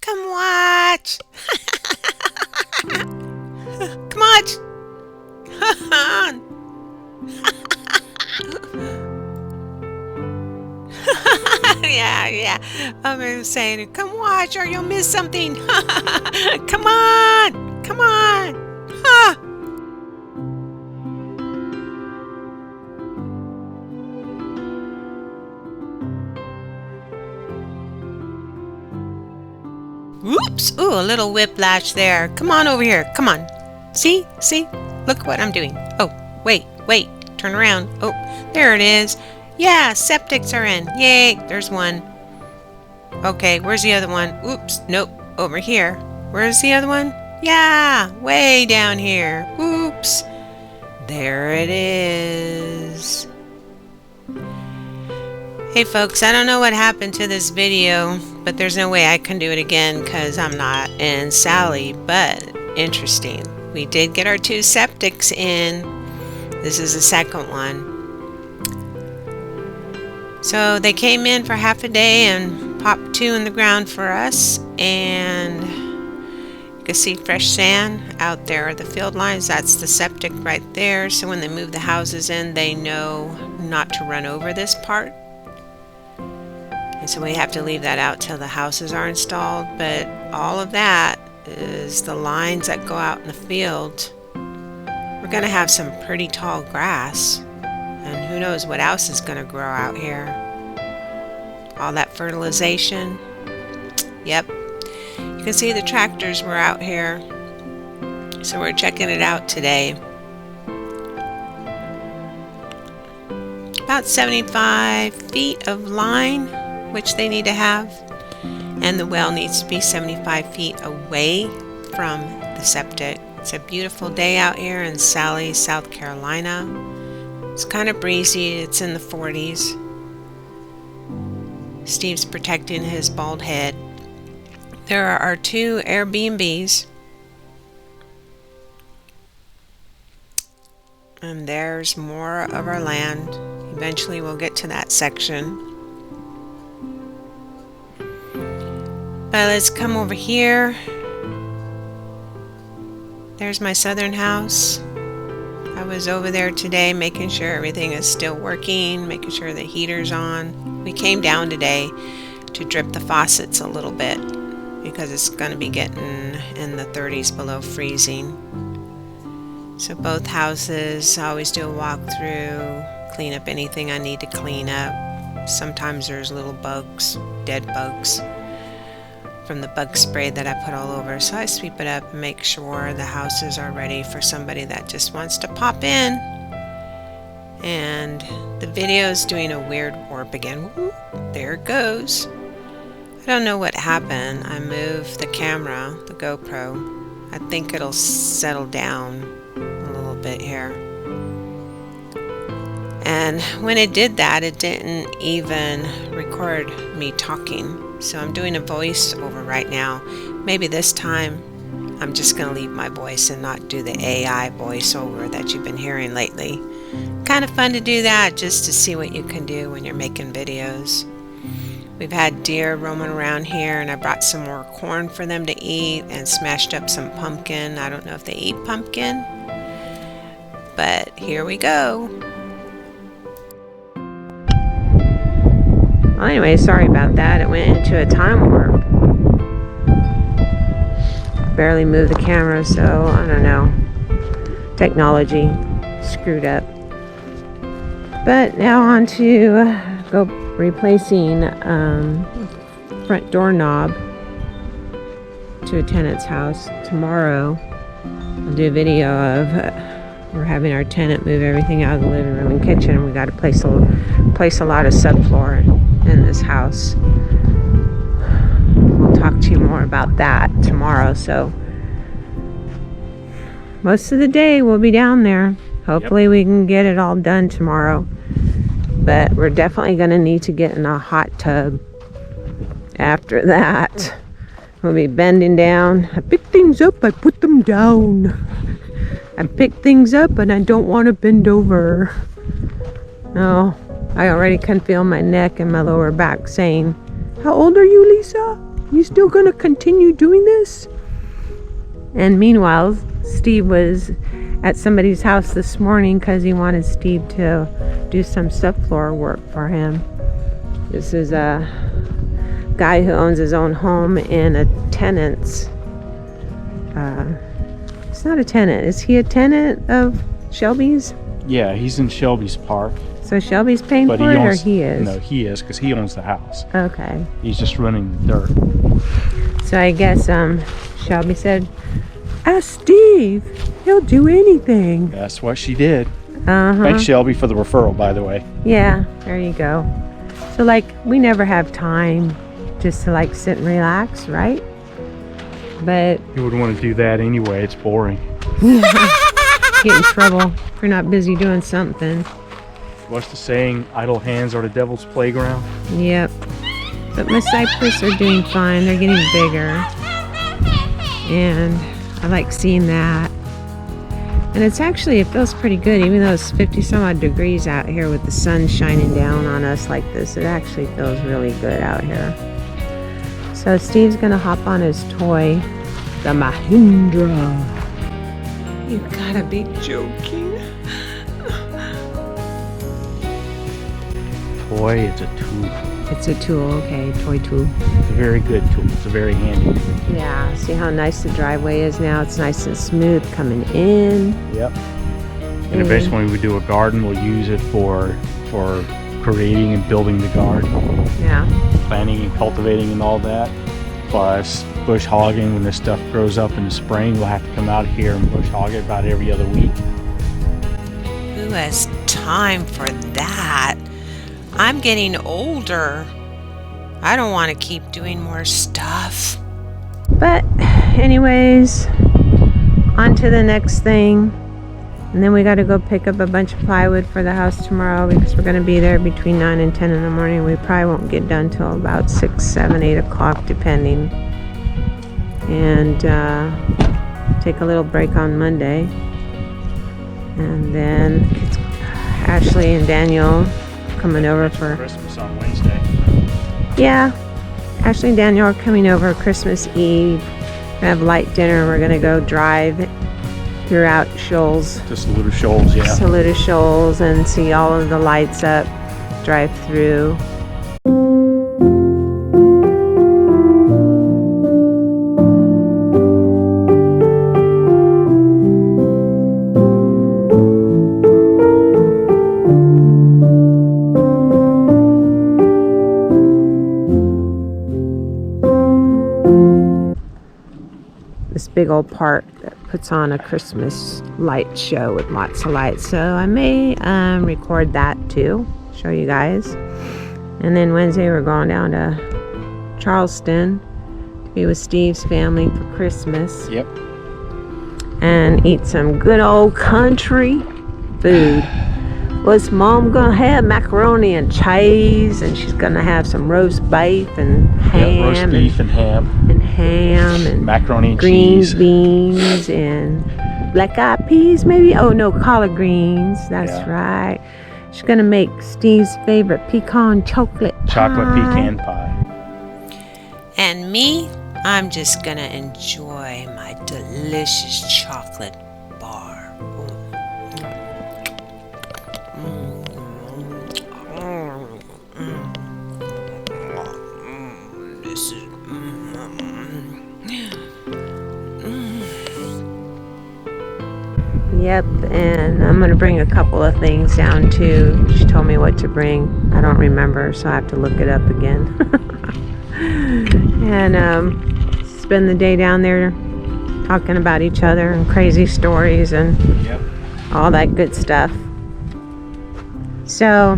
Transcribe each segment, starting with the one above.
Come watch. Come watch. Yeah. I'm saying, come watch or you'll miss something. Come on. Come on. Huh. Oops. Ooh, a little whiplash there. Come on over here. Come on. See? Look what I'm doing. Oh, wait. Turn around. Oh, there it is. Yeah, septics are in. Yay, there's one. Okay, where's the other one? Oops, nope, over here. Where's the other one? Yeah, way down here. Oops. There it is. Hey folks, I don't know what happened to this video, but there's no way I can do it again because I'm not in Salley, but interesting. We did get our 2 septics in. This is the second one. So they came in for half a day and popped 2 in the ground for us, and you can see fresh sand out there. The field lines, that's the septic right there. So when they move the houses in, they know not to run over this part. And so we have to leave that out till the houses are installed. But all of that is the lines that go out in the field. We're going to have some pretty tall grass. And who knows what else is going to grow out here. All that fertilization. Yep. You can see the tractors were out here. So we're checking it out today. About 75 feet of line, which they need to have. And the well needs to be 75 feet away from the septic. It's a beautiful day out here in Salley, South Carolina. It's kind of breezy. It's in the 40s. Steve's protecting his bald head. There are 2 Airbnbs. And there's more of our land. Eventually we'll get to that section. But let's come over here. There's my southern house. I was over there today making sure everything is still working, making sure the heater's on. We came down today to drip the faucets a little bit because it's going to be getting in the 30s below freezing. So both houses, I always do a walkthrough, clean up anything I need to clean up. Sometimes there's little bugs, dead bugs, from the bug spray that I put all over. So I sweep it up and make sure the houses are ready for somebody that just wants to pop in. And the video is doing a weird warp again. Woo, there it goes. I don't know what happened. I moved the camera, the GoPro. I think it'll settle down a little bit here. And when it did that, it didn't even record me talking. So I'm doing a voiceover right now. Maybe this time I'm just going to leave my voice and not do the AI voiceover that you've been hearing lately. Kind of fun to do that just to see what you can do when you're making videos. We've had deer roaming around here, and I brought some more corn for them to eat and smashed up some pumpkin. I don't know if they eat pumpkin, but here we go. Well, anyway, sorry about that. It went into a time warp. Barely moved the camera, so I don't know. Technology screwed up. But now on to go replacing front doorknob to a tenant's house. Tomorrow I'll do a video of we're having our tenant move everything out of the living room and kitchen. We got to place a lot of subfloor in this house. We'll talk to you more about that tomorrow. So most of the day we'll be down there. Hopefully we can get it all done tomorrow. But we're definitely going to need to get in a hot tub after that. We'll be bending down. I pick things up, I put them down. I pick things up and I don't want to bend over. No, I already can feel my neck and my lower back saying, "How old are you, Lisa?" You still gonna continue doing this? And meanwhile, Steve was at somebody's house this morning because he wanted Steve to do some subfloor work for him. This is a guy who owns his own home in a tenant's. It's not a tenant. Is he a tenant of Shelby's? Yeah, he's in Shelby's Park. So Shelby's paying But for it, or owns, he is? No, he is, because he owns the house. Okay. He's just running the dirt. So I guess Shelby said, ask Steve. He'll do anything. That's what she did. Uh-huh. Thanks, Shelby, for the referral, by the way. Yeah, there you go. So, like, we never have time just to, like, sit and relax, right? But You would want to do that anyway. It's boring. get in trouble if you're not busy doing something. What's the saying? Idle hands are the devil's playground. Yep. But my cypress are doing fine. They're getting bigger. And I like seeing that. And it's actually, it feels pretty good, even though it's 50 some odd degrees out here with the sun shining down on us like this. It actually feels really good out here. So Steve's gonna hop on his toy, the Mahindra. You gotta be joking. Toy, it's a tool. It's a tool, okay, toy tool. It's a very good tool. It's a very handy tool. Yeah, see how nice the driveway is now? It's nice and smooth coming in. Yep. And eventually when we do a garden, we'll use it for creating and building the garden. Yeah. Planting and cultivating and all that. Plus bush hogging. When this stuff grows up in the spring, we'll have to come out here and bush hog it about every other week. Who has time for that? I'm getting older. I don't want to keep doing more stuff. But anyways, on to the next thing. And then we got to go pick up a bunch of plywood for the house tomorrow because we're going to be there between 9 and 10 in the morning. We probably won't get done till about 6, 7, 8 o'clock depending. And take a little break on Monday. And then it's Ashley and Daniel coming over for Christmas on Wednesday. Yeah, Ashley and Daniel are coming over Christmas Eve. We're gonna have light dinner. We're gonna go drive throughout Shoals, To Saluda Shoals, yeah. Saluda Shoals, and see all of the lights up. Drive through. This big old park that puts on a Christmas light show with lots of lights. So I may record that too, show you guys. And then Wednesday we're going down to Charleston to be with Steve's family for Christmas. Yep. And eat some good old country food. What's Mom gonna have? Macaroni and cheese, and she's gonna have some roast beef and ham. Yep, roast beef and ham. And ham and Macaroni and green cheese. beans and black eyed peas maybe. Oh no, collard greens. That's Yeah. right. She's gonna make Steve's favorite pecan chocolate Chocolate pie. pecan pie. And me, I'm just gonna enjoy my delicious chocolate bar. This is Yep, and I'm gonna bring a couple of things down too. She told me what to bring. I don't remember, so I have to look it up again. And spend the day down there talking about each other and crazy stories and Yep. all that good stuff. So,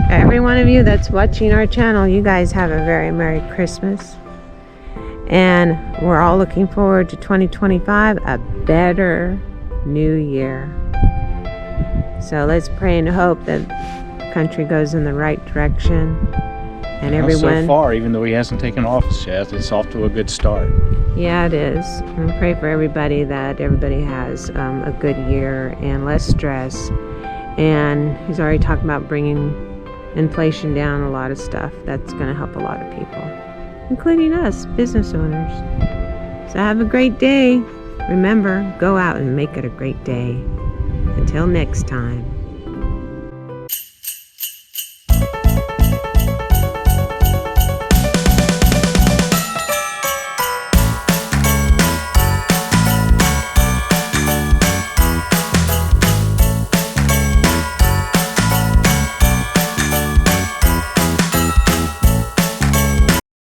every one of you that's watching our channel, you guys have a very Merry Christmas. And we're all looking forward to 2025, a better new year. So let's pray and hope that the country goes in the right direction. And Well, everyone, so far, even though he hasn't taken office yet, it's off to a good start. yeah, it is. And pray for everybody that everybody has a good year and less stress. And he's already talking about bringing inflation down, a lot of stuff. That's going to help a lot of people. including us, business owners. So have a great day. Remember, go out and make it a great day. Until next time.